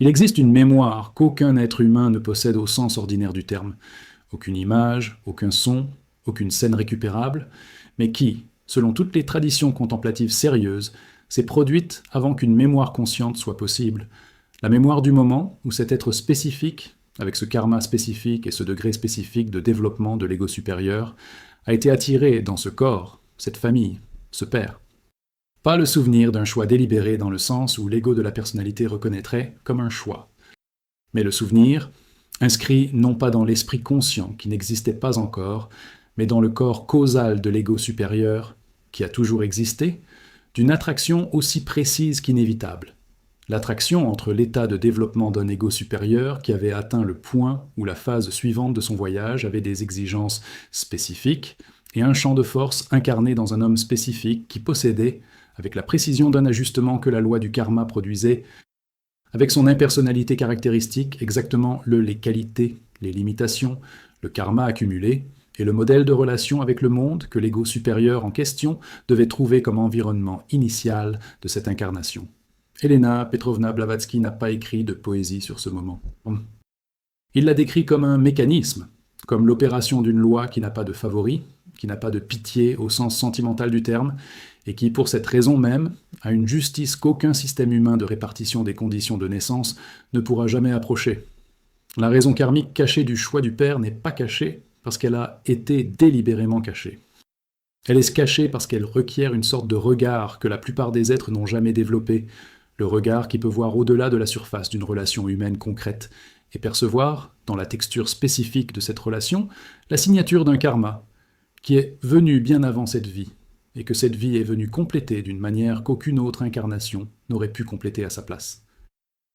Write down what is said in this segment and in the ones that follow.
Il existe une mémoire qu'aucun être humain ne possède au sens ordinaire du terme. Aucune image, aucun son, aucune scène récupérable, mais qui, selon toutes les traditions contemplatives sérieuses, s'est produite avant qu'une mémoire consciente soit possible. La mémoire du moment où cet être spécifique, avec ce karma spécifique et ce degré spécifique de développement de l'ego supérieur, a été attiré dans ce corps, cette famille, ce père. Pas le souvenir d'un choix délibéré dans le sens où l'ego de la personnalité reconnaîtrait comme un choix, mais le souvenir, inscrit non pas dans l'esprit conscient qui n'existait pas encore, mais dans le corps causal de l'ego supérieur, qui a toujours existé, d'une attraction aussi précise qu'inévitable. L'attraction entre l'état de développement d'un ego supérieur qui avait atteint le point où la phase suivante de son voyage avait des exigences spécifiques et un champ de force incarné dans un homme spécifique qui possédait, avec la précision d'un ajustement que la loi du karma produisait, avec son impersonnalité caractéristique, exactement les qualités, les limitations, le karma accumulé, et le modèle de relation avec le monde que l'ego supérieur en question devait trouver comme environnement initial de cette incarnation. Elena Petrovna Blavatsky n'a pas écrit de poésie sur ce moment. Il l'a décrit comme un mécanisme, comme l'opération d'une loi qui n'a pas de favori, qui n'a pas de pitié au sens sentimental du terme, et qui, pour cette raison même, a une justice qu'aucun système humain de répartition des conditions de naissance ne pourra jamais approcher. La raison karmique cachée du choix du père n'est pas cachée parce qu'elle a été délibérément cachée. Elle est cachée parce qu'elle requiert une sorte de regard que la plupart des êtres n'ont jamais développé, le regard qui peut voir au-delà de la surface d'une relation humaine concrète et percevoir, dans la texture spécifique de cette relation, la signature d'un karma, qui est venu bien avant cette vie, et que cette vie est venue compléter d'une manière qu'aucune autre incarnation n'aurait pu compléter à sa place.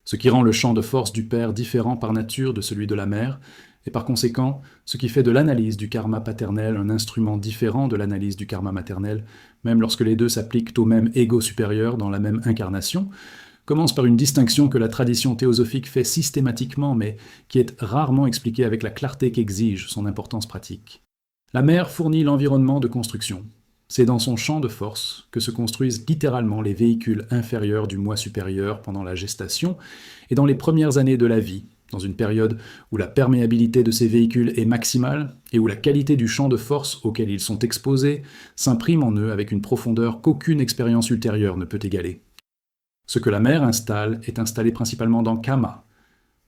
Ce qui rend le champ de force du père différent par nature de celui de la mère, et par conséquent, ce qui fait de l'analyse du karma paternel un instrument différent de l'analyse du karma maternel, même lorsque les deux s'appliquent au même ego supérieur dans la même incarnation, commence par une distinction que la tradition théosophique fait systématiquement, mais qui est rarement expliquée avec la clarté qu'exige son importance pratique. La mère fournit l'environnement de construction. C'est dans son champ de force que se construisent littéralement les véhicules inférieurs du moi supérieur pendant la gestation et dans les premières années de la vie, dans une période où la perméabilité de ces véhicules est maximale et où la qualité du champ de force auquel ils sont exposés s'imprime en eux avec une profondeur qu'aucune expérience ultérieure ne peut égaler. Ce que la mère installe est installé principalement dans Kama,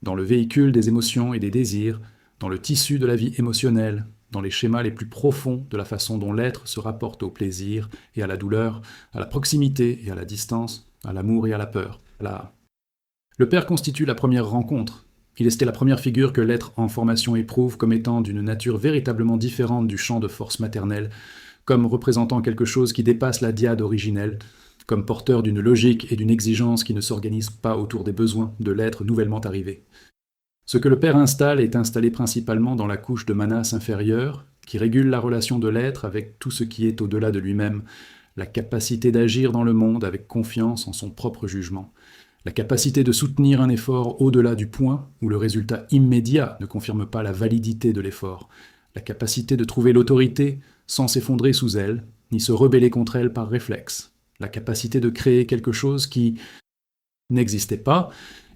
dans le véhicule des émotions et des désirs, dans le tissu de la vie émotionnelle, dans les schémas les plus profonds de la façon dont l'être se rapporte au plaisir et à la douleur, à la proximité et à la distance, à l'amour et à la peur. Le père constitue la première rencontre. Il était la première figure que l'être en formation éprouve comme étant d'une nature véritablement différente du champ de force maternelle, comme représentant quelque chose qui dépasse la dyade originelle, comme porteur d'une logique et d'une exigence qui ne s'organisent pas autour des besoins de l'être nouvellement arrivé. Ce que le père installe est installé principalement dans la couche de manas inférieure, qui régule la relation de l'être avec tout ce qui est au-delà de lui-même, la capacité d'agir dans le monde avec confiance en son propre jugement, la capacité de soutenir un effort au-delà du point où le résultat immédiat ne confirme pas la validité de l'effort, la capacité de trouver l'autorité sans s'effondrer sous elle, ni se rebeller contre elle par réflexe, la capacité de créer quelque chose qui n'existait pas,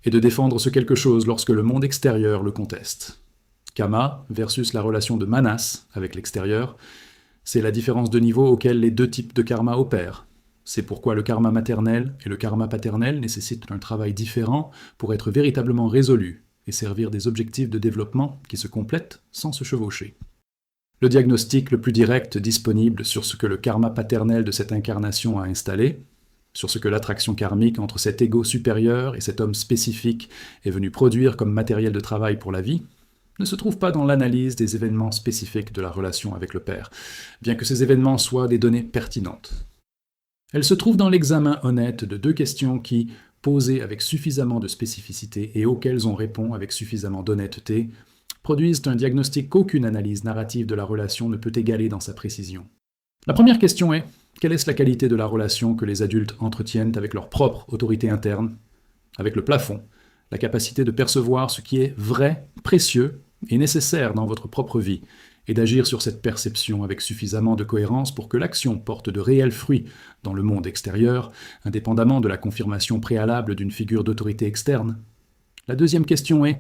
et de défendre ce quelque chose lorsque le monde extérieur le conteste. Kama versus la relation de manas avec l'extérieur, c'est la différence de niveau auquel les deux types de karma opèrent. C'est pourquoi le karma maternel et le karma paternel nécessitent un travail différent pour être véritablement résolus et servir des objectifs de développement qui se complètent sans se chevaucher. Le diagnostic le plus direct disponible sur ce que le karma paternel de cette incarnation a installé, sur ce que l'attraction karmique entre cet ego supérieur et cet homme spécifique est venu produire comme matériel de travail pour la vie, ne se trouve pas dans l'analyse des événements spécifiques de la relation avec le père, bien que ces événements soient des données pertinentes. Elle se trouve dans l'examen honnête de deux questions qui, posées avec suffisamment de spécificité et auxquelles on répond avec suffisamment d'honnêteté, produisent un diagnostic qu'aucune analyse narrative de la relation ne peut égaler dans sa précision. La première question est: quelle est la qualité de la relation que les adultes entretiennent avec leur propre autorité interne, avec le plafond, la capacité de percevoir ce qui est vrai, précieux et nécessaire dans votre propre vie, et d'agir sur cette perception avec suffisamment de cohérence pour que l'action porte de réels fruits dans le monde extérieur, indépendamment de la confirmation préalable d'une figure d'autorité externe? La deuxième question est,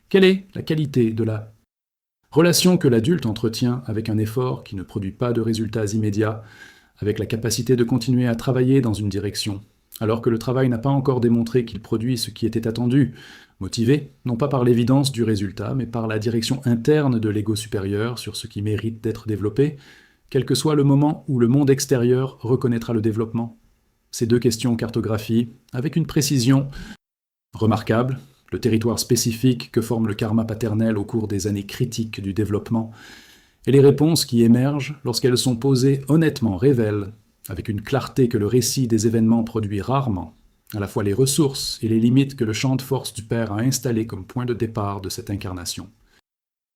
quelle est la qualité de la relation que l'adulte entretient avec un effort qui ne produit pas de résultats immédiats, avec la capacité de continuer à travailler dans une direction, alors que le travail n'a pas encore démontré qu'il produit ce qui était attendu, motivé non pas par l'évidence du résultat, mais par la direction interne de l'ego supérieur sur ce qui mérite d'être développé, quel que soit le moment où le monde extérieur reconnaîtra le développement. Ces deux questions cartographient, avec une précision remarquable, le territoire spécifique que forme le karma paternel au cours des années critiques du développement, et les réponses qui émergent lorsqu'elles sont posées honnêtement révèlent, avec une clarté que le récit des événements produit rarement, à la fois les ressources et les limites que le champ de force du Père a installées comme point de départ de cette incarnation.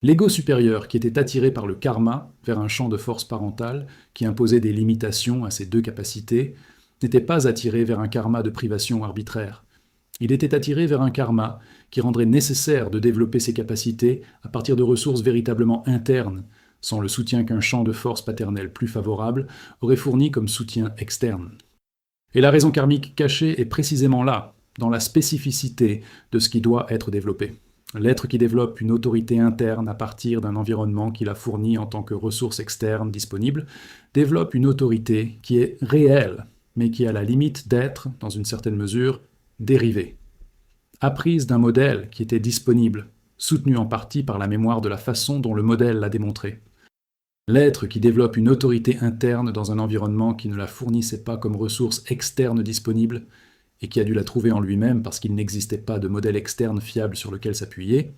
L'ego supérieur qui était attiré par le karma vers un champ de force parentale qui imposait des limitations à ses deux capacités n'était pas attiré vers un karma de privation arbitraire. Il était attiré vers un karma qui rendrait nécessaire de développer ses capacités à partir de ressources véritablement internes, sans le soutien qu'un champ de force paternelle plus favorable aurait fourni comme soutien externe. Et la raison karmique cachée est précisément là, dans la spécificité de ce qui doit être développé. L'être qui développe une autorité interne à partir d'un environnement qu'il a fourni en tant que ressource externe disponible, développe une autorité qui est réelle, mais qui a la limite d'être, dans une certaine mesure, dérivée, apprise d'un modèle qui était disponible, soutenu en partie par la mémoire de la façon dont le modèle l'a démontré. L'être qui développe une autorité interne dans un environnement qui ne la fournissait pas comme ressource externe disponible, et qui a dû la trouver en lui-même parce qu'il n'existait pas de modèle externe fiable sur lequel s'appuyer,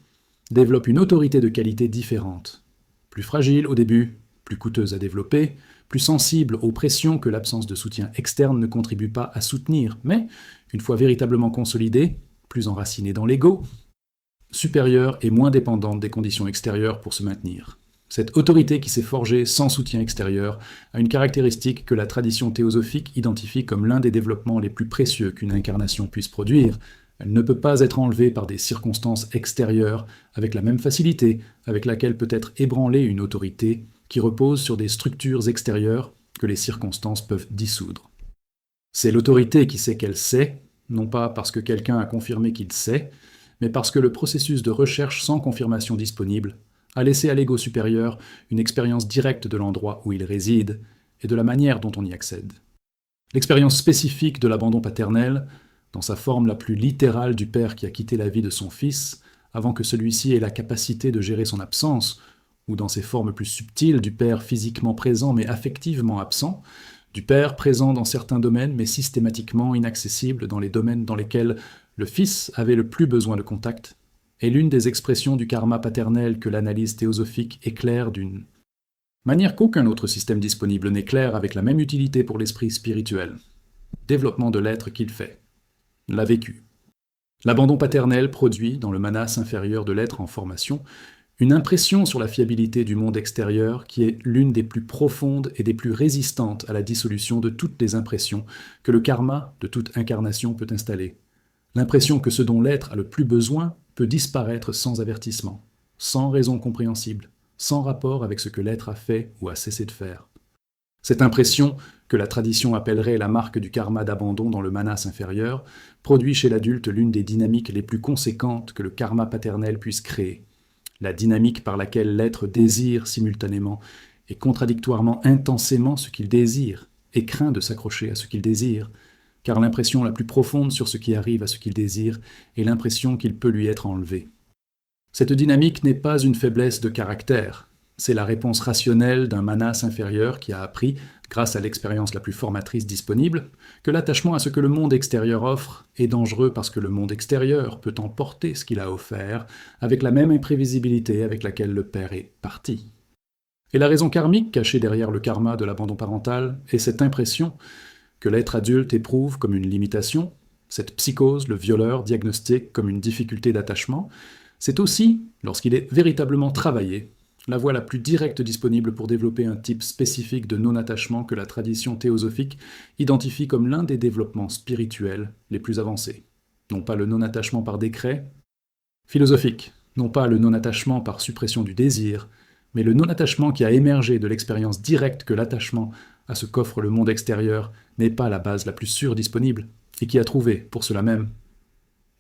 développe une autorité de qualité différente, plus fragile au début, plus coûteuse à développer, plus sensible aux pressions que l'absence de soutien externe ne contribue pas à soutenir, mais, une fois véritablement consolidée, plus enracinée dans l'ego, supérieure et moins dépendante des conditions extérieures pour se maintenir. Cette autorité qui s'est forgée sans soutien extérieur a une caractéristique que la tradition théosophique identifie comme l'un des développements les plus précieux qu'une incarnation puisse produire. Elle ne peut pas être enlevée par des circonstances extérieures avec la même facilité avec laquelle peut être ébranlée une autorité qui repose sur des structures extérieures que les circonstances peuvent dissoudre. C'est l'autorité qui sait qu'elle sait, non pas parce que quelqu'un a confirmé qu'il sait, mais parce que le processus de recherche sans confirmation disponible a laissé à l'ego supérieur une expérience directe de l'endroit où il réside et de la manière dont on y accède. L'expérience spécifique de l'abandon paternel, dans sa forme la plus littérale du père qui a quitté la vie de son fils, avant que celui-ci ait la capacité de gérer son absence, ou dans ses formes plus subtiles du père physiquement présent mais affectivement absent, du père présent dans certains domaines mais systématiquement inaccessible dans les domaines dans lesquels le fils avait le plus besoin de contact, est l'une des expressions du karma paternel que l'analyse théosophique éclaire d'une manière qu'aucun autre système disponible n'éclaire avec la même utilité pour l'esprit spirituel. Développement de l'être qu'il fait. L'a vécu. L'abandon paternel produit, dans le manas inférieur de l'être en formation, une impression sur la fiabilité du monde extérieur qui est l'une des plus profondes et des plus résistantes à la dissolution de toutes les impressions que le karma de toute incarnation peut installer. L'impression que ce dont l'être a le plus besoin peut disparaître sans avertissement, sans raison compréhensible, sans rapport avec ce que l'être a fait ou a cessé de faire. Cette impression, que la tradition appellerait la marque du karma d'abandon dans le manas inférieur, produit chez l'adulte l'une des dynamiques les plus conséquentes que le karma paternel puisse créer. La dynamique par laquelle l'être désire simultanément et contradictoirement intensément ce qu'il désire et craint de s'accrocher à ce qu'il désire, car l'impression la plus profonde sur ce qui arrive à ce qu'il désire est l'impression qu'il peut lui être enlevé. Cette dynamique n'est pas une faiblesse de caractère, c'est la réponse rationnelle d'un manas inférieur qui a appris, grâce à l'expérience la plus formatrice disponible, que l'attachement à ce que le monde extérieur offre est dangereux parce que le monde extérieur peut emporter ce qu'il a offert avec la même imprévisibilité avec laquelle le père est parti. Et la raison karmique cachée derrière le karma de l'abandon parental est cette impression que l'être adulte éprouve comme une limitation, cette psychose, le violeur diagnostique comme une difficulté d'attachement, c'est aussi, lorsqu'il est véritablement travaillé, la voie la plus directe disponible pour développer un type spécifique de non-attachement que la tradition théosophique identifie comme l'un des développements spirituels les plus avancés. Non pas le non-attachement par décret philosophique, non pas le non-attachement par suppression du désir, mais le non-attachement qui a émergé de l'expérience directe que l'attachement à ce qu'offre le monde extérieur n'est pas la base la plus sûre disponible, et qui a trouvé, pour cela même,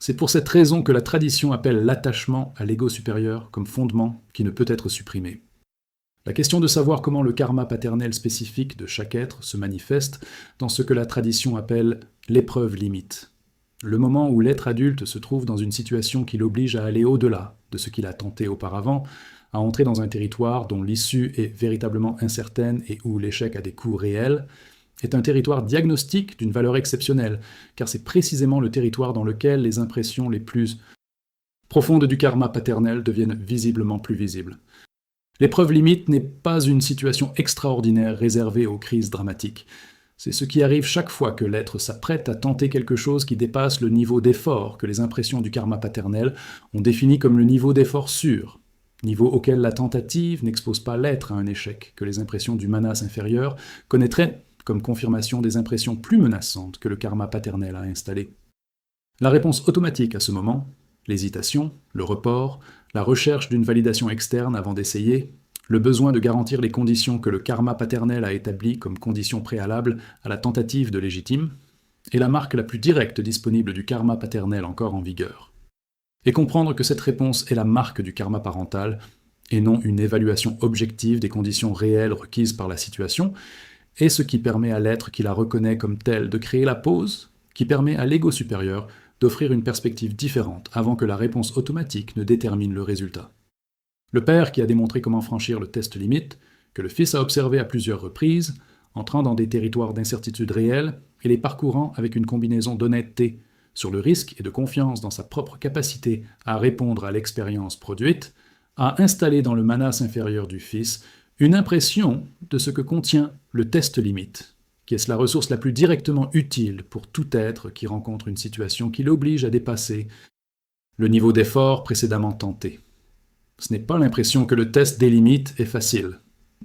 C'est pour cette raison que la tradition appelle l'attachement à l'ego supérieur comme fondement qui ne peut être supprimé. La question de savoir comment le karma paternel spécifique de chaque être se manifeste dans ce que la tradition appelle l'épreuve limite. Le moment où l'être adulte se trouve dans une situation qui l'oblige à aller au-delà de ce qu'il a tenté auparavant, à entrer dans un territoire dont l'issue est véritablement incertaine et où l'échec a des coûts réels, est un territoire diagnostique d'une valeur exceptionnelle, car c'est précisément le territoire dans lequel les impressions les plus profondes du karma paternel deviennent visiblement plus visibles. L'épreuve limite n'est pas une situation extraordinaire réservée aux crises dramatiques. C'est ce qui arrive chaque fois que l'être s'apprête à tenter quelque chose qui dépasse le niveau d'effort que les impressions du karma paternel ont défini comme le niveau d'effort sûr, niveau auquel la tentative n'expose pas l'être à un échec que les impressions du manas inférieur connaîtraient comme confirmation des impressions plus menaçantes que le karma paternel a installées. La réponse automatique à ce moment, l'hésitation, le report, la recherche d'une validation externe avant d'essayer, le besoin de garantir les conditions que le karma paternel a établies comme conditions préalables à la tentative de légitime, est la marque la plus directe disponible du karma paternel encore en vigueur. Et comprendre que cette réponse est la marque du karma parental, et non une évaluation objective des conditions réelles requises par la situation, est ce qui permet à l'être qui la reconnaît comme telle de créer la pause, qui permet à l'ego supérieur d'offrir une perspective différente avant que la réponse automatique ne détermine le résultat. Le père qui a démontré comment franchir le test limite, que le fils a observé à plusieurs reprises, entrant dans des territoires d'incertitude réelle et les parcourant avec une combinaison d'honnêteté sur le risque et de confiance dans sa propre capacité à répondre à l'expérience produite, a installé dans le manas inférieur du fils une impression de ce que contient le test limite, qui est la ressource la plus directement utile pour tout être qui rencontre une situation qui l'oblige à dépasser le niveau d'effort précédemment tenté. Ce n'est pas l'impression que le test des limites est facile,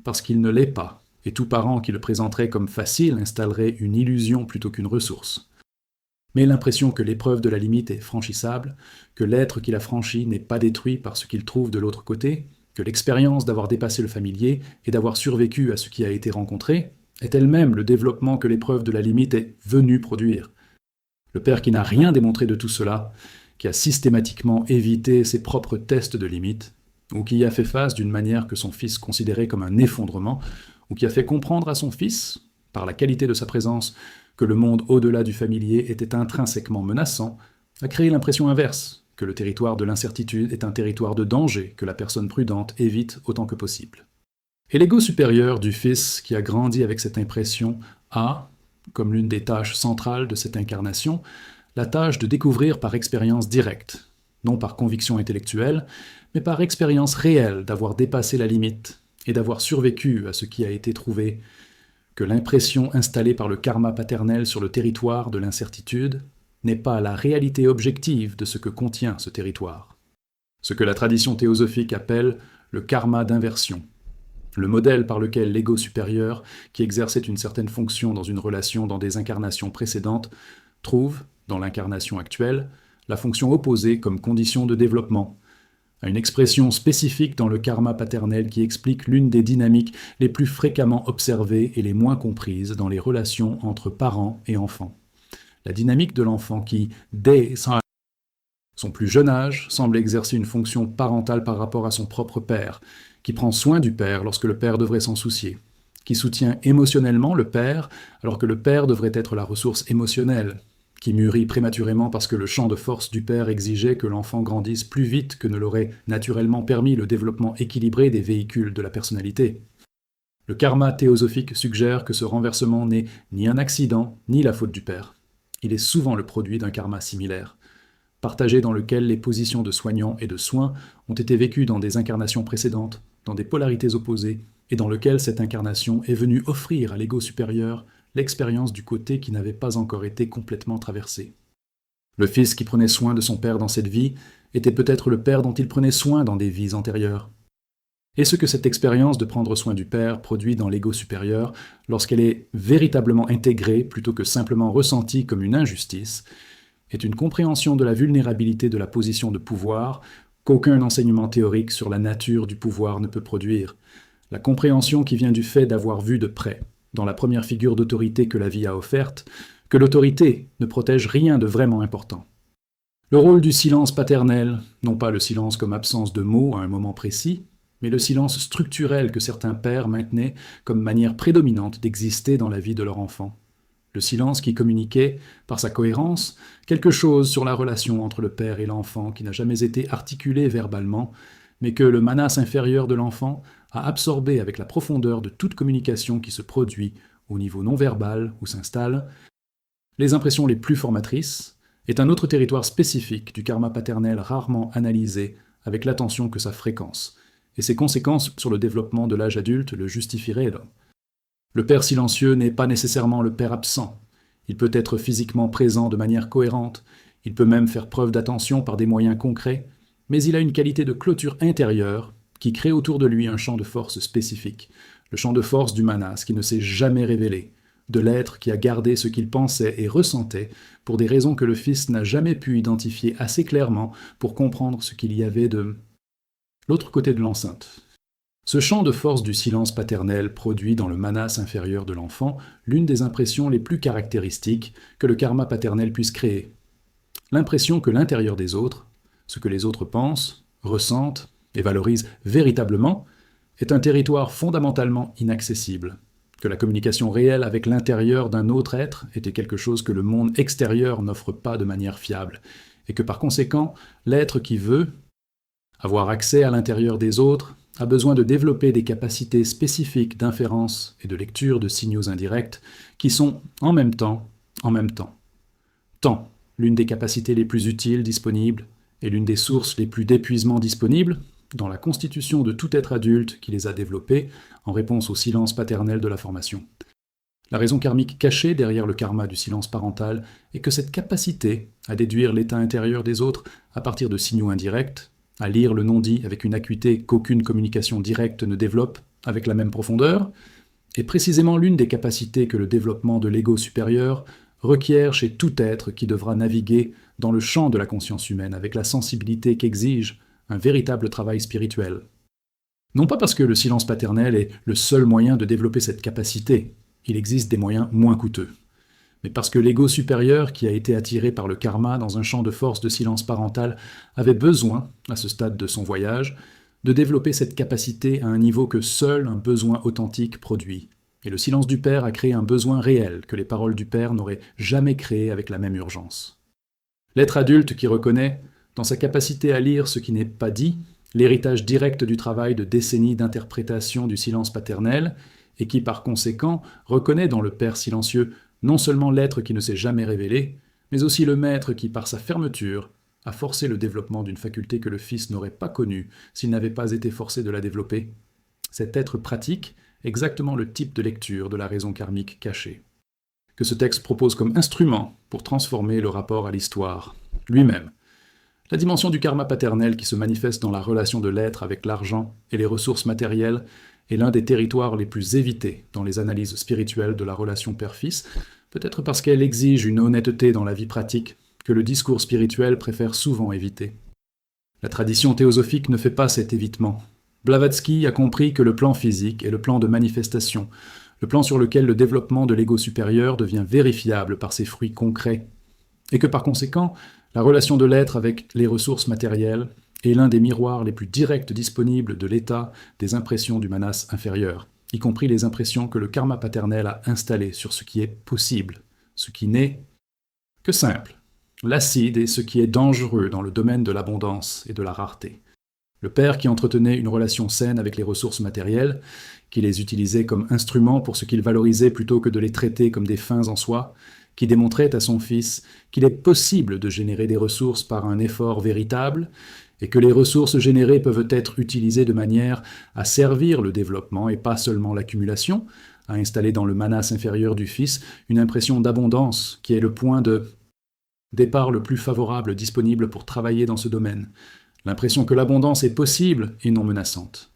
parce qu'il ne l'est pas, et tout parent qui le présenterait comme facile installerait une illusion plutôt qu'une ressource. Mais l'impression que l'épreuve de la limite est franchissable, que l'être qui la franchit n'est pas détruit par ce qu'il trouve de l'autre côté, que l'expérience d'avoir dépassé le familier et d'avoir survécu à ce qui a été rencontré est elle-même le développement que l'épreuve de la limite est venue produire. Le père qui n'a rien démontré de tout cela, qui a systématiquement évité ses propres tests de limite, ou qui y a fait face d'une manière que son fils considérait comme un effondrement, ou qui a fait comprendre à son fils, par la qualité de sa présence, que le monde au-delà du familier était intrinsèquement menaçant, a créé l'impression inverse, que le territoire de l'incertitude est un territoire de danger que la personne prudente évite autant que possible. Et l'ego supérieur du fils qui a grandi avec cette impression a, comme l'une des tâches centrales de cette incarnation, la tâche de découvrir par expérience directe, non par conviction intellectuelle, mais par expérience réelle d'avoir dépassé la limite et d'avoir survécu à ce qui a été trouvé, que l'impression installée par le karma paternel sur le territoire de l'incertitude n'est pas la réalité objective de ce que contient ce territoire. Ce que la tradition théosophique appelle le karma d'inversion, le modèle par lequel l'ego supérieur, qui exerçait une certaine fonction dans une relation dans des incarnations précédentes, trouve, dans l'incarnation actuelle, la fonction opposée comme condition de développement, à une expression spécifique dans le karma paternel qui explique l'une des dynamiques les plus fréquemment observées et les moins comprises dans les relations entre parents et enfants. La dynamique de l'enfant qui, dès son plus jeune âge, semble exercer une fonction parentale par rapport à son propre père, qui prend soin du père lorsque le père devrait s'en soucier, qui soutient émotionnellement le père alors que le père devrait être la ressource émotionnelle, qui mûrit prématurément parce que le champ de force du père exigeait que l'enfant grandisse plus vite que ne l'aurait naturellement permis le développement équilibré des véhicules de la personnalité. Le karma théosophique suggère que ce renversement n'est ni un accident, ni la faute du père. Il est souvent le produit d'un karma similaire, partagé dans lequel les positions de soignant et de soin ont été vécues dans des incarnations précédentes, dans des polarités opposées, et dans lequel cette incarnation est venue offrir à l'ego supérieur l'expérience du côté qui n'avait pas encore été complètement traversé. Le fils qui prenait soin de son père dans cette vie était peut-être le père dont il prenait soin dans des vies antérieures. Et ce que cette expérience de prendre soin du père produit dans l'ego supérieur, lorsqu'elle est véritablement intégrée plutôt que simplement ressentie comme une injustice, est une compréhension de la vulnérabilité de la position de pouvoir qu'aucun enseignement théorique sur la nature du pouvoir ne peut produire, la compréhension qui vient du fait d'avoir vu de près, dans la première figure d'autorité que la vie a offerte, que l'autorité ne protège rien de vraiment important. Le rôle du silence paternel, non pas le silence comme absence de mots à un moment précis, mais le silence structurel que certains pères maintenaient comme manière prédominante d'exister dans la vie de leur enfant. Le silence qui communiquait, par sa cohérence, quelque chose sur la relation entre le père et l'enfant qui n'a jamais été articulé verbalement, mais que le manas inférieur de l'enfant a absorbé avec la profondeur de toute communication qui se produit au niveau non verbal où s'installent les impressions les plus formatrices, est un autre territoire spécifique du karma paternel rarement analysé avec l'attention que sa fréquence, et ses conséquences sur le développement de l'âge adulte le justifieraient. Le père silencieux n'est pas nécessairement le père absent. Il peut être physiquement présent de manière cohérente, il peut même faire preuve d'attention par des moyens concrets, mais il a une qualité de clôture intérieure qui crée autour de lui un champ de force spécifique, le champ de force du manas qui ne s'est jamais révélé, de l'être qui a gardé ce qu'il pensait et ressentait pour des raisons que le fils n'a jamais pu identifier assez clairement pour comprendre ce qu'il y avait de l'autre côté de l'enceinte. Ce champ de force du silence paternel produit dans le manas inférieur de l'enfant l'une des impressions les plus caractéristiques que le karma paternel puisse créer. L'impression que l'intérieur des autres, ce que les autres pensent, ressentent et valorisent véritablement, est un territoire fondamentalement inaccessible, que la communication réelle avec l'intérieur d'un autre être était quelque chose que le monde extérieur n'offre pas de manière fiable, et que par conséquent, l'être qui veut avoir accès à l'intérieur des autres a besoin de développer des capacités spécifiques d'inférence et de lecture de signaux indirects qui sont en même temps, tant l'une des capacités les plus utiles disponibles et l'une des sources les plus d'épuisement disponibles dans la constitution de tout être adulte qui les a développées en réponse au silence paternel de la formation. La raison karmique cachée derrière le karma du silence parental est que cette capacité à déduire l'état intérieur des autres à partir de signaux indirects, à lire le non-dit avec une acuité qu'aucune communication directe ne développe avec la même profondeur, est précisément l'une des capacités que le développement de l'ego supérieur requiert chez tout être qui devra naviguer dans le champ de la conscience humaine avec la sensibilité qu'exige un véritable travail spirituel. Non pas parce que le silence paternel est le seul moyen de développer cette capacité, il existe des moyens moins coûteux, mais parce que l'ego supérieur qui a été attiré par le karma dans un champ de force de silence parental avait besoin, à ce stade de son voyage, de développer cette capacité à un niveau que seul un besoin authentique produit. Et le silence du Père a créé un besoin réel que les paroles du Père n'auraient jamais créé avec la même urgence. L'être adulte qui reconnaît, dans sa capacité à lire ce qui n'est pas dit, l'héritage direct du travail de décennies d'interprétation du silence paternel, et qui par conséquent reconnaît dans le Père silencieux non seulement l'être qui ne s'est jamais révélé, mais aussi le maître qui, par sa fermeture, a forcé le développement d'une faculté que le Fils n'aurait pas connue s'il n'avait pas été forcé de la développer. Cet être pratique exactement le type de lecture de la raison karmique cachée, que ce texte propose comme instrument pour transformer le rapport à l'histoire, lui-même. La dimension du karma paternel qui se manifeste dans la relation de l'être avec l'argent et les ressources matérielles est l'un des territoires les plus évités dans les analyses spirituelles de la relation père-fils, peut-être parce qu'elle exige une honnêteté dans la vie pratique que le discours spirituel préfère souvent éviter. La tradition théosophique ne fait pas cet évitement. Blavatsky a compris que le plan physique est le plan de manifestation, le plan sur lequel le développement de l'ego supérieur devient vérifiable par ses fruits concrets, et que par conséquent, la relation de l'être avec les ressources matérielles est l'un des miroirs les plus directs disponibles de l'état des impressions du manas inférieur, y compris les impressions que le karma paternel a installées sur ce qui est possible, ce qui n'est que simple, l'acide et ce qui est dangereux dans le domaine de l'abondance et de la rareté. Le père qui entretenait une relation saine avec les ressources matérielles, qui les utilisait comme instruments pour ce qu'il valorisait plutôt que de les traiter comme des fins en soi, qui démontrait à son fils qu'il est possible de générer des ressources par un effort véritable, et que les ressources générées peuvent être utilisées de manière à servir le développement et pas seulement l'accumulation, à installer dans le manas inférieur du fils une impression d'abondance qui est le point de départ le plus favorable disponible pour travailler dans ce domaine, l'impression que l'abondance est possible et non menaçante.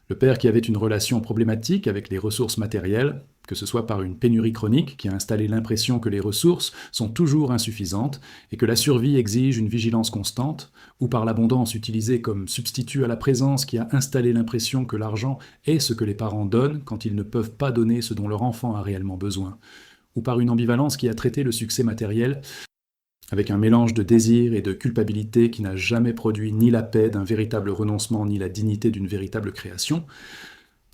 Le père qui avait une relation problématique avec les ressources matérielles, que ce soit par une pénurie chronique qui a installé l'impression que les ressources sont toujours insuffisantes et que la survie exige une vigilance constante, ou par l'abondance utilisée comme substitut à la présence qui a installé l'impression que l'argent est ce que les parents donnent quand ils ne peuvent pas donner ce dont leur enfant a réellement besoin, ou par une ambivalence qui a traité le succès matériel avec un mélange de désir et de culpabilité qui n'a jamais produit ni la paix d'un véritable renoncement ni la dignité d'une véritable création,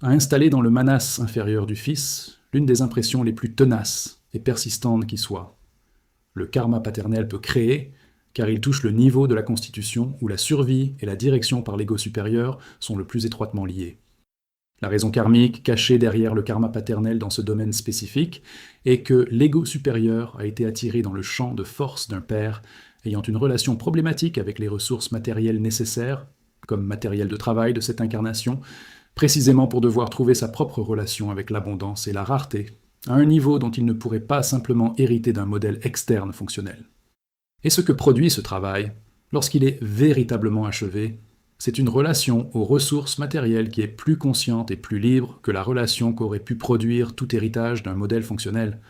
a installé dans le manas inférieur du fils l'une des impressions les plus tenaces et persistantes qui soient. Le karma paternel peut créer, car il touche le niveau de la constitution où la survie et la direction par l'ego supérieur sont le plus étroitement liées. La raison karmique cachée derrière le karma paternel dans ce domaine spécifique est que l'ego supérieur a été attiré dans le champ de force d'un père ayant une relation problématique avec les ressources matérielles nécessaires, comme matériel de travail de cette incarnation, précisément pour devoir trouver sa propre relation avec l'abondance et la rareté, à un niveau dont il ne pourrait pas simplement hériter d'un modèle externe fonctionnel. Et ce que produit ce travail, lorsqu'il est véritablement achevé, c'est une relation aux ressources matérielles qui est plus consciente et plus libre que la relation qu'aurait pu produire tout héritage d'un modèle fonctionnel.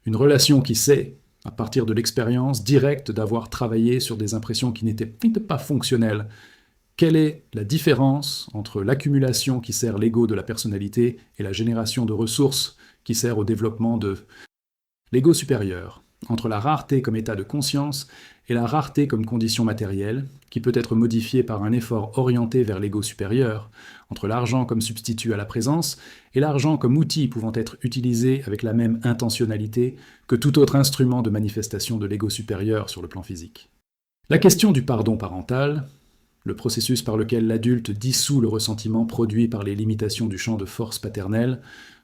Une relation qui sait, à partir de l'expérience directe d'avoir travaillé sur des impressions qui n'étaient pas fonctionnelles, quelle est la différence entre l'accumulation qui sert l'ego de la personnalité et la génération de ressources qui sert au développement de l'ego supérieur, entre la rareté comme état de conscience et la rareté comme condition matérielle, qui peut être modifiée par un effort orienté vers l'ego supérieur, entre l'argent comme substitut à la présence et l'argent comme outil pouvant être utilisé avec la même intentionnalité que tout autre instrument de manifestation de l'ego supérieur sur le plan physique. La question du pardon parental, le processus par lequel l'adulte dissout le ressentiment produit par les limitations du champ de force paternelle,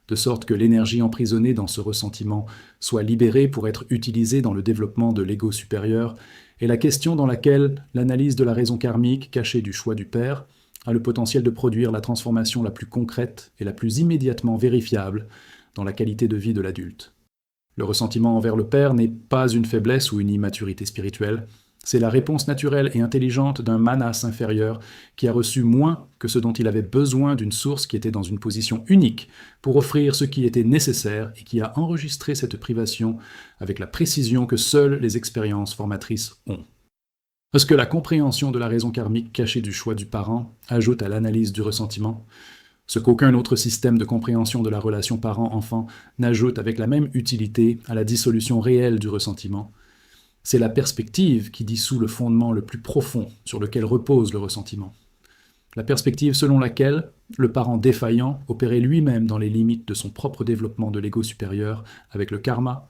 de sorte que l'énergie emprisonnée dans ce ressentiment soit libérée pour être utilisée dans le développement de l'ego supérieur, est la question dans laquelle l'analyse de la raison karmique cachée du choix du père a le potentiel de produire la transformation la plus concrète et la plus immédiatement vérifiable dans la qualité de vie de l'adulte. Le ressentiment envers le père n'est pas une faiblesse ou une immaturité spirituelle, c'est la réponse naturelle et intelligente d'un manas inférieur qui a reçu moins que ce dont il avait besoin d'une source qui était dans une position unique pour offrir ce qui était nécessaire et qui a enregistré cette privation avec la précision que seules les expériences formatrices ont. Parce que la compréhension de la raison karmique cachée du choix du parent ajoute à l'analyse du ressentiment, ce qu'aucun autre système de compréhension de la relation parent-enfant n'ajoute avec la même utilité à la dissolution réelle du ressentiment, c'est la perspective qui dissout le fondement le plus profond sur lequel repose le ressentiment. La perspective selon laquelle le parent défaillant opérait lui-même dans les limites de son propre développement de l'ego supérieur avec le karma,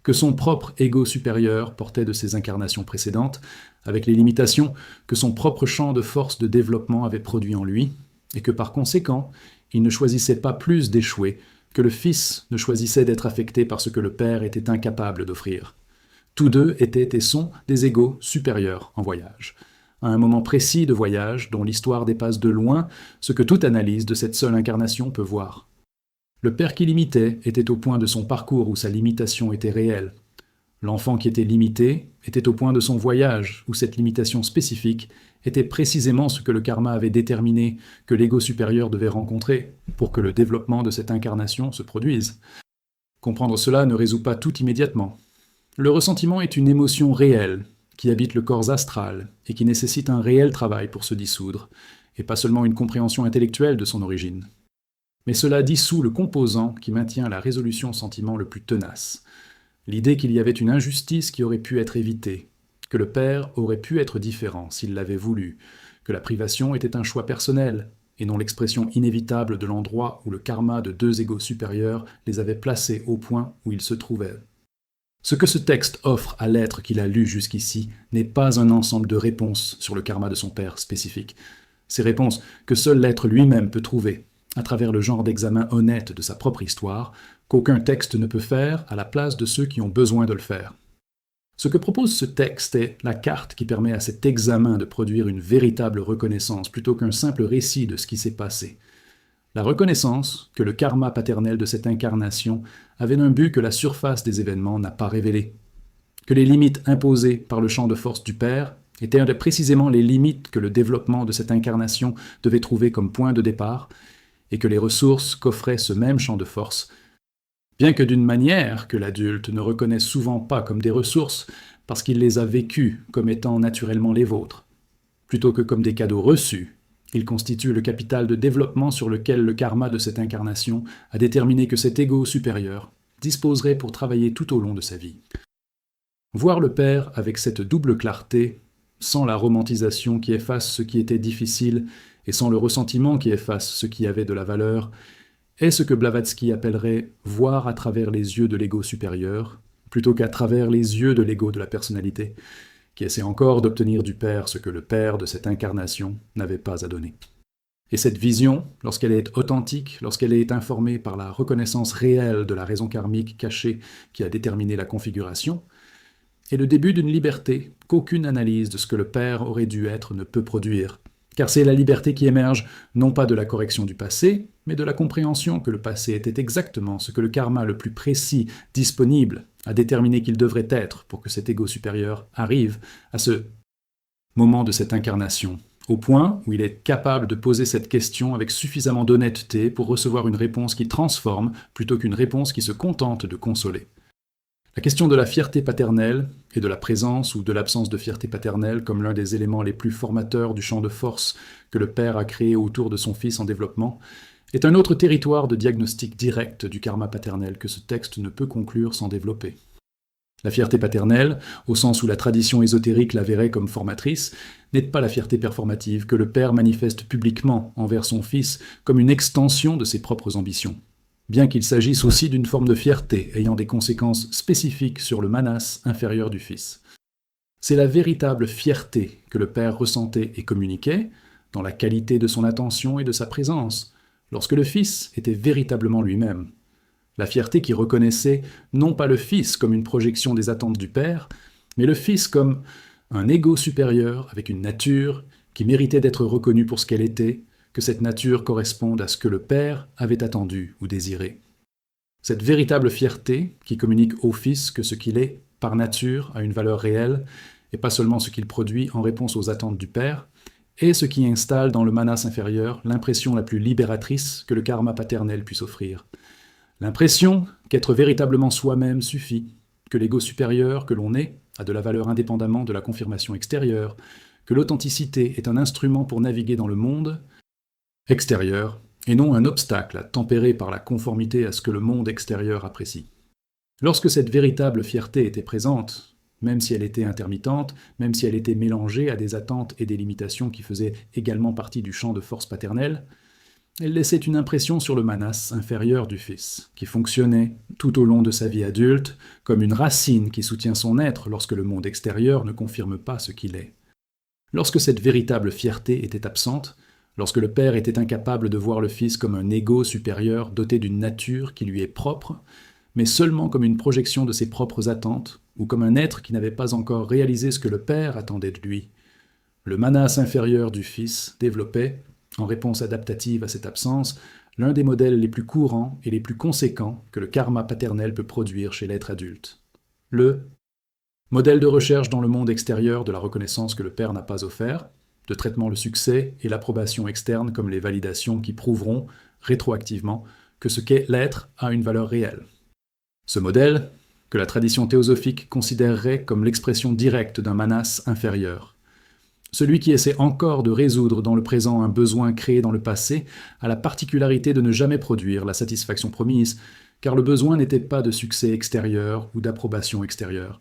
que son propre ego supérieur portait de ses incarnations précédentes, avec les limitations que son propre champ de force de développement avait produit en lui, et que par conséquent, il ne choisissait pas plus d'échouer que le fils ne choisissait d'être affecté par ce que le père était incapable d'offrir. Tous deux étaient et sont des égos supérieurs en voyage, à un moment précis de voyage dont l'histoire dépasse de loin ce que toute analyse de cette seule incarnation peut voir. Le père qui limitait était au point de son parcours où sa limitation était réelle. L'enfant qui était limité était au point de son voyage où cette limitation spécifique était précisément ce que le karma avait déterminé que l'ego supérieur devait rencontrer pour que le développement de cette incarnation se produise. Comprendre cela ne résout pas tout immédiatement. Le ressentiment est une émotion réelle, qui habite le corps astral et qui nécessite un réel travail pour se dissoudre, et pas seulement une compréhension intellectuelle de son origine. Mais cela dissout le composant qui maintient la résolution sentiment le plus tenace, l'idée qu'il y avait une injustice qui aurait pu être évitée, que le père aurait pu être différent s'il l'avait voulu, que la privation était un choix personnel, et non l'expression inévitable de l'endroit où le karma de deux égos supérieurs les avait placés au point où ils se trouvaient. Ce que ce texte offre à l'être qu'il a lu jusqu'ici n'est pas un ensemble de réponses sur le karma de son père spécifique. Ces réponses que seul l'être lui-même peut trouver, à travers le genre d'examen honnête de sa propre histoire, qu'aucun texte ne peut faire à la place de ceux qui ont besoin de le faire. Ce que propose ce texte est la carte qui permet à cet examen de produire une véritable reconnaissance plutôt qu'un simple récit de ce qui s'est passé. La reconnaissance que le karma paternel de cette incarnation avait un but que la surface des événements n'a pas révélé, que les limites imposées par le champ de force du Père étaient précisément les limites que le développement de cette incarnation devait trouver comme point de départ, et que les ressources qu'offrait ce même champ de force, bien que d'une manière que l'adulte ne reconnaît souvent pas comme des ressources parce qu'il les a vécues comme étant naturellement les vôtres, plutôt que comme des cadeaux reçus, il constitue le capital de développement sur lequel le karma de cette incarnation a déterminé que cet ego supérieur disposerait pour travailler tout au long de sa vie. Voir le Père avec cette double clarté, sans la romantisation qui efface ce qui était difficile et sans le ressentiment qui efface ce qui avait de la valeur, est ce que Blavatsky appellerait « voir à travers les yeux de l'ego supérieur », plutôt qu'à travers les yeux de l'ego de la personnalité, qui essaie encore d'obtenir du Père ce que le Père de cette incarnation n'avait pas à donner. Et cette vision, lorsqu'elle est authentique, lorsqu'elle est informée par la reconnaissance réelle de la raison karmique cachée qui a déterminé la configuration, est le début d'une liberté qu'aucune analyse de ce que le Père aurait dû être ne peut produire, car c'est la liberté qui émerge non pas de la correction du passé, mais de la compréhension que le passé était exactement ce que le karma le plus précis disponible a déterminé qu'il devrait être pour que cet ego supérieur arrive à ce moment de cette incarnation, au point où il est capable de poser cette question avec suffisamment d'honnêteté pour recevoir une réponse qui transforme plutôt qu'une réponse qui se contente de consoler. La question de la fierté paternelle et de la présence ou de l'absence de fierté paternelle comme l'un des éléments les plus formateurs du champ de force que le Père a créé autour de son fils en développement est un autre territoire de diagnostic direct du karma paternel que ce texte ne peut conclure sans développer. La fierté paternelle, au sens où la tradition ésotérique la verrait comme formatrice, n'est pas la fierté performative que le Père manifeste publiquement envers son fils comme une extension de ses propres ambitions, bien qu'il s'agisse aussi d'une forme de fierté ayant des conséquences spécifiques sur le manas inférieur du fils. C'est la véritable fierté que le Père ressentait et communiquait, dans la qualité de son attention et de sa présence, lorsque le fils était véritablement lui-même. La fierté qui reconnaissait non pas le fils comme une projection des attentes du Père, mais le fils comme un ego supérieur avec une nature qui méritait d'être reconnue pour ce qu'elle était, que cette nature corresponde à ce que le Père avait attendu ou désiré. Cette véritable fierté, qui communique au Fils que ce qu'il est, par nature, a une valeur réelle, et pas seulement ce qu'il produit en réponse aux attentes du Père, est ce qui installe dans le manas inférieur l'impression la plus libératrice que le karma paternel puisse offrir. L'impression qu'être véritablement soi-même suffit, que l'ego supérieur que l'on est a de la valeur indépendamment de la confirmation extérieure, que l'authenticité est un instrument pour naviguer dans le monde extérieur, et non un obstacle à tempérer par la conformité à ce que le monde extérieur apprécie. Lorsque cette véritable fierté était présente, même si elle était intermittente, même si elle était mélangée à des attentes et des limitations qui faisaient également partie du champ de force paternelle, elle laissait une impression sur le manas inférieur du fils, qui fonctionnait tout au long de sa vie adulte comme une racine qui soutient son être lorsque le monde extérieur ne confirme pas ce qu'il est. Lorsque cette véritable fierté était absente, lorsque le Père était incapable de voir le Fils comme un ego supérieur doté d'une nature qui lui est propre, mais seulement comme une projection de ses propres attentes, ou comme un être qui n'avait pas encore réalisé ce que le Père attendait de lui, le manas inférieur du Fils développait, en réponse adaptative à cette absence, l'un des modèles les plus courants et les plus conséquents que le karma paternel peut produire chez l'être adulte. Le modèle de recherche dans le monde extérieur de la reconnaissance que le Père n'a pas offert, de traitement le succès et l'approbation externe comme les validations qui prouveront, rétroactivement, que ce qu'est l'être a une valeur réelle. Ce modèle, que la tradition théosophique considérerait comme l'expression directe d'un manas inférieur. Celui qui essaie encore de résoudre dans le présent un besoin créé dans le passé a la particularité de ne jamais produire la satisfaction promise, car le besoin n'était pas de succès extérieur ou d'approbation extérieure.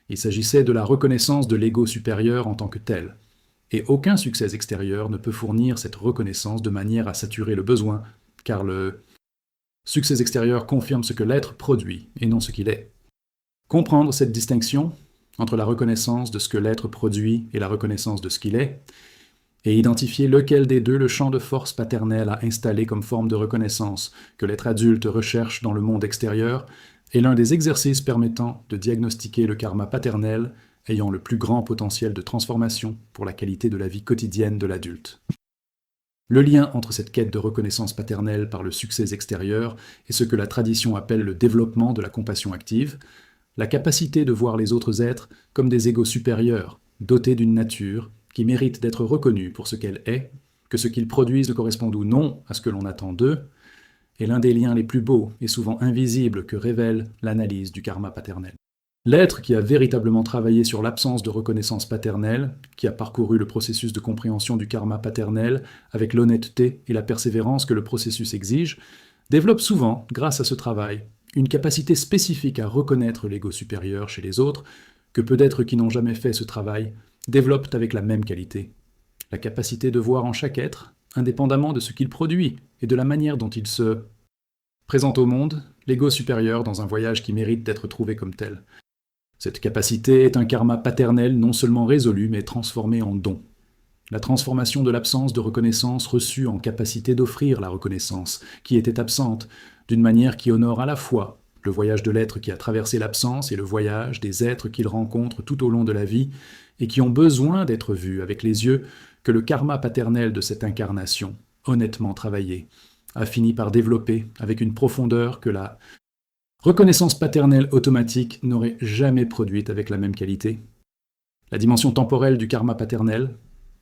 Il s'agissait de la reconnaissance de l'ego supérieur en tant que tel. Et aucun succès extérieur ne peut fournir cette reconnaissance de manière à saturer le besoin, car le succès extérieur confirme ce que l'être produit et non ce qu'il est. Comprendre cette distinction entre la reconnaissance de ce que l'être produit et la reconnaissance de ce qu'il est, et identifier lequel des deux le champ de force paternelle a installé comme forme de reconnaissance que l'être adulte recherche dans le monde extérieur, est l'un des exercices permettant de diagnostiquer le karma paternel ayant le plus grand potentiel de transformation pour la qualité de la vie quotidienne de l'adulte. Le lien entre cette quête de reconnaissance paternelle par le succès extérieur et ce que la tradition appelle le développement de la compassion active, la capacité de voir les autres êtres comme des égos supérieurs, dotés d'une nature qui mérite d'être reconnue pour ce qu'elle est, que ce qu'ils produisent corresponde ou non à ce que l'on attend d'eux, est l'un des liens les plus beaux et souvent invisibles que révèle l'analyse du karma paternel. L'être qui a véritablement travaillé sur l'absence de reconnaissance paternelle, qui a parcouru le processus de compréhension du karma paternel avec l'honnêteté et la persévérance que le processus exige, développe souvent, grâce à ce travail, une capacité spécifique à reconnaître l'ego supérieur chez les autres que peu d'êtres qui n'ont jamais fait ce travail développent avec la même qualité. La capacité de voir en chaque être, indépendamment de ce qu'il produit et de la manière dont il se présente au monde, l'ego supérieur dans un voyage qui mérite d'être trouvé comme tel. Cette capacité est un karma paternel non seulement résolu, mais transformé en don. La transformation de l'absence de reconnaissance reçue en capacité d'offrir la reconnaissance, qui était absente, d'une manière qui honore à la fois le voyage de l'être qui a traversé l'absence et le voyage des êtres qu'il rencontre tout au long de la vie et qui ont besoin d'être vus avec les yeux que le karma paternel de cette incarnation, honnêtement travaillée, a fini par développer avec une profondeur que la reconnaissance paternelle automatique n'aurait jamais produite avec la même qualité. La dimension temporelle du karma paternel,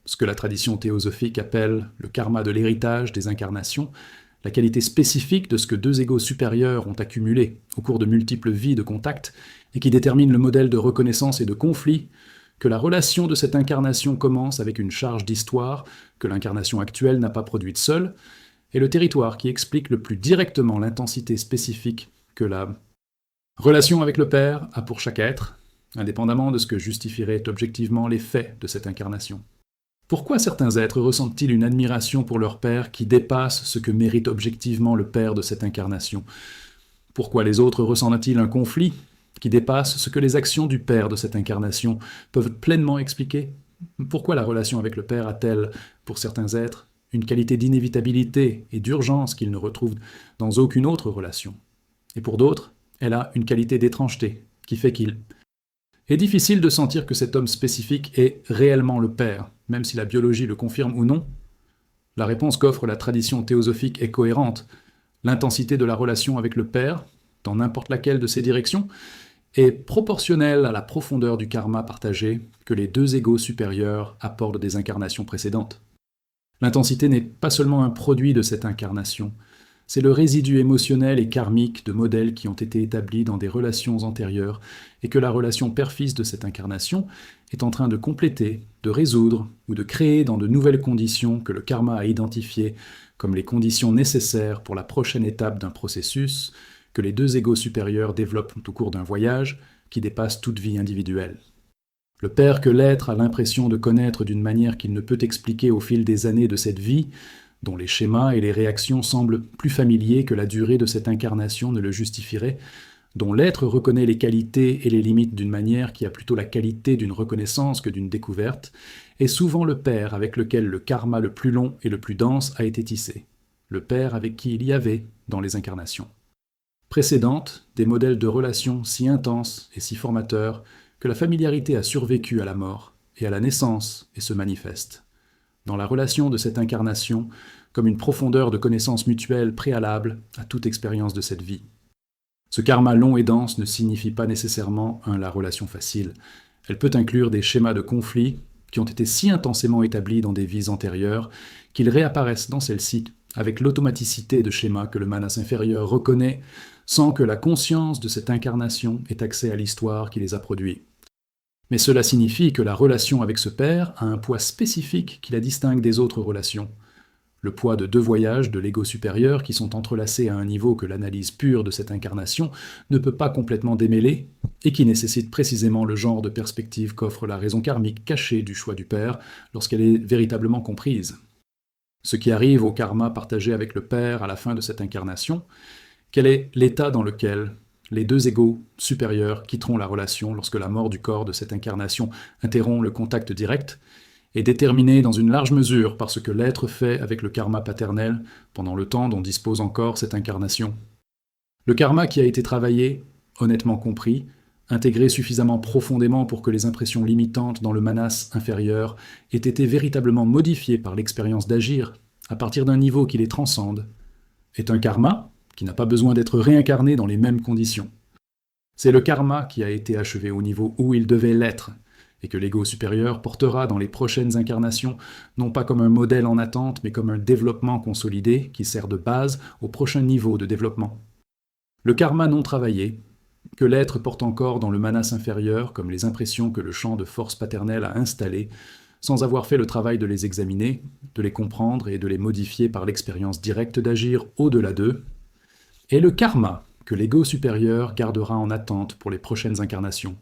ce que la tradition théosophique appelle le karma de l'héritage des incarnations, la qualité spécifique de ce que deux égos supérieurs ont accumulé au cours de multiples vies de contact et qui détermine le modèle de reconnaissance et de conflit, que la relation de cette incarnation commence avec une charge d'histoire que l'incarnation actuelle n'a pas produite seule, et le territoire qui explique le plus directement l'intensité spécifique que la relation avec le Père a pour chaque être, indépendamment de ce que justifieraient objectivement les faits de cette incarnation. Pourquoi certains êtres ressentent-ils une admiration pour leur Père qui dépasse ce que mérite objectivement le Père de cette incarnation? Pourquoi les autres ressentent-ils un conflit qui dépasse ce que les actions du Père de cette incarnation peuvent pleinement expliquer? Pourquoi la relation avec le Père a-t-elle, pour certains êtres, une qualité d'inévitabilité et d'urgence qu'ils ne retrouvent dans aucune autre relation? Et pour d'autres, elle a une qualité d'étrangeté qui fait qu'il est difficile de sentir que cet homme spécifique est réellement le Père, même si la biologie le confirme ou non. La réponse qu'offre la tradition théosophique est cohérente. L'intensité de la relation avec le Père, dans n'importe laquelle de ces directions, est proportionnelle à la profondeur du karma partagé que les deux égos supérieurs apportent des incarnations précédentes. L'intensité n'est pas seulement un produit de cette incarnation, c'est le résidu émotionnel et karmique de modèles qui ont été établis dans des relations antérieures et que la relation père-fils de cette incarnation est en train de compléter, de résoudre ou de créer dans de nouvelles conditions que le karma a identifiées comme les conditions nécessaires pour la prochaine étape d'un processus que les deux égos supérieurs développent au cours d'un voyage qui dépasse toute vie individuelle. Le Père que l'être a l'impression de connaître d'une manière qu'il ne peut expliquer au fil des années de cette vie, dont les schémas et les réactions semblent plus familiers que la durée de cette incarnation ne le justifierait, dont l'être reconnaît les qualités et les limites d'une manière qui a plutôt la qualité d'une reconnaissance que d'une découverte, est souvent le Père avec lequel le karma le plus long et le plus dense a été tissé, le Père avec qui il y avait dans les incarnations précédentes des modèles de relations si intenses et si formateurs que la familiarité a survécu à la mort et à la naissance et se manifeste dans la relation de cette incarnation comme une profondeur de connaissance mutuelle préalable à toute expérience de cette vie. Ce karma long et dense ne signifie pas nécessairement la relation facile. Elle peut inclure des schémas de conflit qui ont été si intensément établis dans des vies antérieures qu'ils réapparaissent dans celle-ci avec l'automaticité de schémas que le manas inférieur reconnaît sans que la conscience de cette incarnation ait accès à l'histoire qui les a produits. Mais cela signifie que la relation avec ce Père a un poids spécifique qui la distingue des autres relations. Le poids de deux voyages de l'ego supérieur qui sont entrelacés à un niveau que l'analyse pure de cette incarnation ne peut pas complètement démêler et qui nécessite précisément le genre de perspective qu'offre la raison karmique cachée du choix du Père lorsqu'elle est véritablement comprise. Ce qui arrive au karma partagé avec le Père à la fin de cette incarnation, quel est l'état dans lequel les deux égos supérieurs quitteront la relation lorsque la mort du corps de cette incarnation interrompt le contact direct, est déterminé dans une large mesure par ce que l'être fait avec le karma paternel pendant le temps dont dispose encore cette incarnation. Le karma qui a été travaillé, honnêtement compris, intégré suffisamment profondément pour que les impressions limitantes dans le manas inférieur aient été véritablement modifiées par l'expérience d'agir à partir d'un niveau qui les transcende, est un karma qui n'a pas besoin d'être réincarné dans les mêmes conditions. C'est le karma qui a été achevé au niveau où il devait l'être, et que l'ego supérieur portera dans les prochaines incarnations, non pas comme un modèle en attente, mais comme un développement consolidé qui sert de base au prochain niveau de développement. Le karma non travaillé, que l'être porte encore dans le manas inférieur, comme les impressions que le champ de force paternelle a installées, sans avoir fait le travail de les examiner, de les comprendre et de les modifier par l'expérience directe d'agir au-delà d'eux, et le karma que l'ego supérieur gardera en attente pour les prochaines incarnations,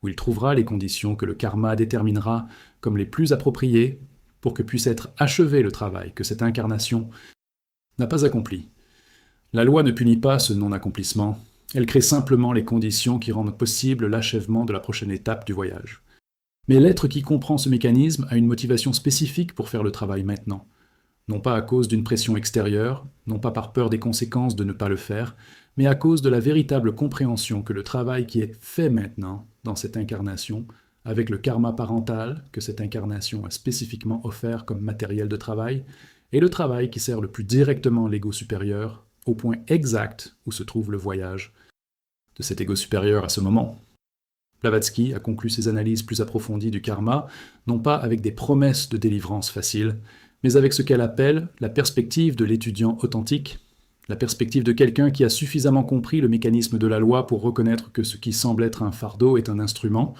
où il trouvera les conditions que le karma déterminera comme les plus appropriées pour que puisse être achevé le travail que cette incarnation n'a pas accompli. La loi ne punit pas ce non-accomplissement, elle crée simplement les conditions qui rendent possible l'achèvement de la prochaine étape du voyage. Mais l'être qui comprend ce mécanisme a une motivation spécifique pour faire le travail maintenant. Non pas à cause d'une pression extérieure, non pas par peur des conséquences de ne pas le faire, mais à cause de la véritable compréhension que le travail qui est fait maintenant, dans cette incarnation, avec le karma parental que cette incarnation a spécifiquement offert comme matériel de travail, est le travail qui sert le plus directement l'ego supérieur, au point exact où se trouve le voyage de cet ego supérieur à ce moment. Blavatsky a conclu ses analyses plus approfondies du karma, non pas avec des promesses de délivrance faciles, mais avec ce qu'elle appelle la perspective de l'étudiant authentique, la perspective de quelqu'un qui a suffisamment compris le mécanisme de la loi pour reconnaître que ce qui semble être un fardeau est un instrument,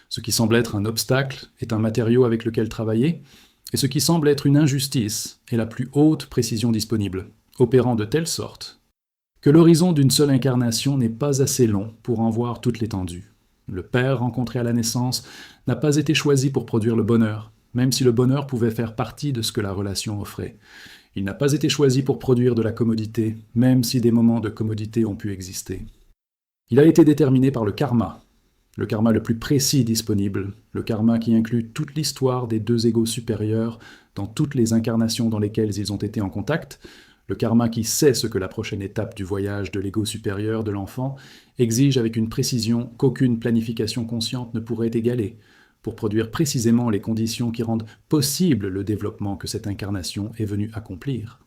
ce qui semble être un obstacle est un matériau avec lequel travailler, et ce qui semble être une injustice est la plus haute précision disponible, opérant de telle sorte que l'horizon d'une seule incarnation n'est pas assez long pour en voir toute l'étendue. Le père rencontré à la naissance n'a pas été choisi pour produire le bonheur, même si le bonheur pouvait faire partie de ce que la relation offrait. Il n'a pas été choisi pour produire de la commodité, même si des moments de commodité ont pu exister. Il a été déterminé par le karma le plus précis disponible, le karma qui inclut toute l'histoire des deux égos supérieurs dans toutes les incarnations dans lesquelles ils ont été en contact, le karma qui sait ce que la prochaine étape du voyage de l'ego supérieur de l'enfant exige avec une précision qu'aucune planification consciente ne pourrait égaler, pour produire précisément les conditions qui rendent possible le développement que cette incarnation est venue accomplir.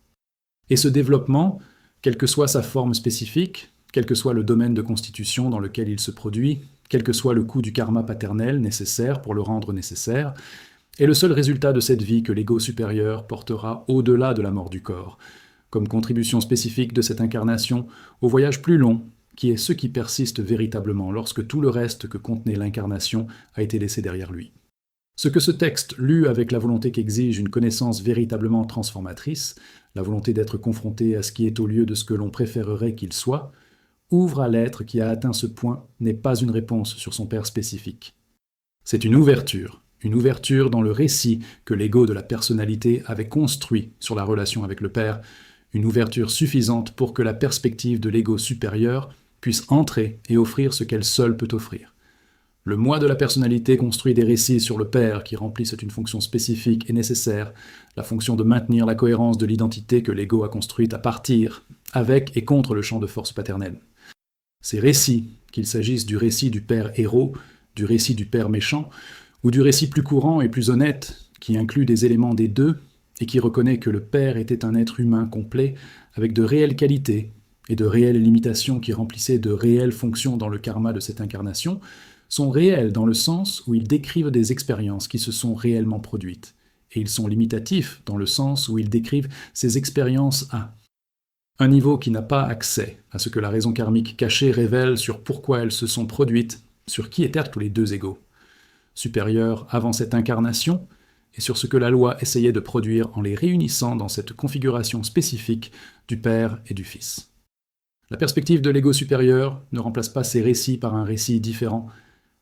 Et ce développement, quelle que soit sa forme spécifique, quel que soit le domaine de constitution dans lequel il se produit, quel que soit le coût du karma paternel nécessaire pour le rendre nécessaire, est le seul résultat de cette vie que l'ego supérieur portera au-delà de la mort du corps, comme contribution spécifique de cette incarnation au voyage plus long, qui est ce qui persiste véritablement lorsque tout le reste que contenait l'incarnation a été laissé derrière lui. Ce que ce texte, lu avec la volonté qu'exige une connaissance véritablement transformatrice, la volonté d'être confronté à ce qui est au lieu de ce que l'on préférerait qu'il soit, ouvre à l'être qui a atteint ce point n'est pas une réponse sur son père spécifique. C'est une ouverture dans le récit que l'ego de la personnalité avait construit sur la relation avec le père, une ouverture suffisante pour que la perspective de l'ego supérieur puisse entrer et offrir ce qu'elle seule peut offrir. Le moi de la personnalité construit des récits sur le père qui remplissent une fonction spécifique et nécessaire, la fonction de maintenir la cohérence de l'identité que l'ego a construite à partir, avec et contre le champ de force paternelle. Ces récits, qu'il s'agisse du récit du père héros, du récit du père méchant, ou du récit plus courant et plus honnête, qui inclut des éléments des deux, et qui reconnaît que le père était un être humain complet, avec de réelles qualités et de réelles limitations qui remplissaient de réelles fonctions dans le karma de cette incarnation, sont réels dans le sens où ils décrivent des expériences qui se sont réellement produites, et ils sont limitatifs dans le sens où ils décrivent ces expériences à un niveau qui n'a pas accès à ce que la raison karmique cachée révèle sur pourquoi elles se sont produites, sur qui étaient tous les deux égaux, supérieurs avant cette incarnation, et sur ce que la loi essayait de produire en les réunissant dans cette configuration spécifique du Père et du Fils. La perspective de l'ego supérieur ne remplace pas ces récits par un récit différent,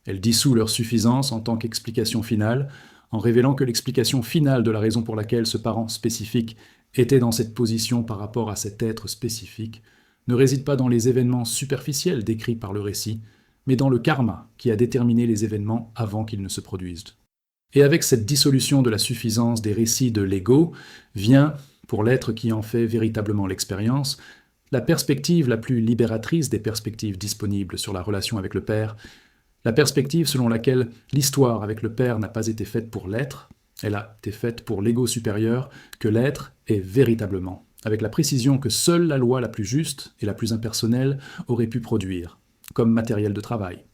elle dissout leur suffisance en tant qu'explication finale, en révélant que l'explication finale de la raison pour laquelle ce parent spécifique était dans cette position par rapport à cet être spécifique ne réside pas dans les événements superficiels décrits par le récit, mais dans le karma qui a déterminé les événements avant qu'ils ne se produisent. Et avec cette dissolution de la suffisance des récits de l'ego, vient, pour l'être qui en fait véritablement l'expérience, la perspective la plus libératrice des perspectives disponibles sur la relation avec le Père, la perspective selon laquelle l'histoire avec le Père n'a pas été faite pour l'être, elle a été faite pour l'ego supérieur que l'être est véritablement, avec la précision que seule la loi la plus juste et la plus impersonnelle aurait pu produire, comme matériel de travail.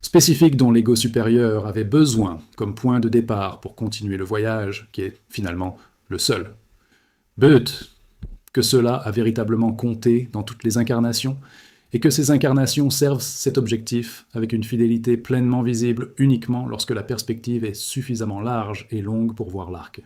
Spécifique dont l'ego supérieur avait besoin comme point de départ pour continuer le voyage, qui est finalement le seul. But, que cela a véritablement compté dans toutes les incarnations, et que ces incarnations servent cet objectif avec une fidélité pleinement visible uniquement lorsque la perspective est suffisamment large et longue pour voir l'arc.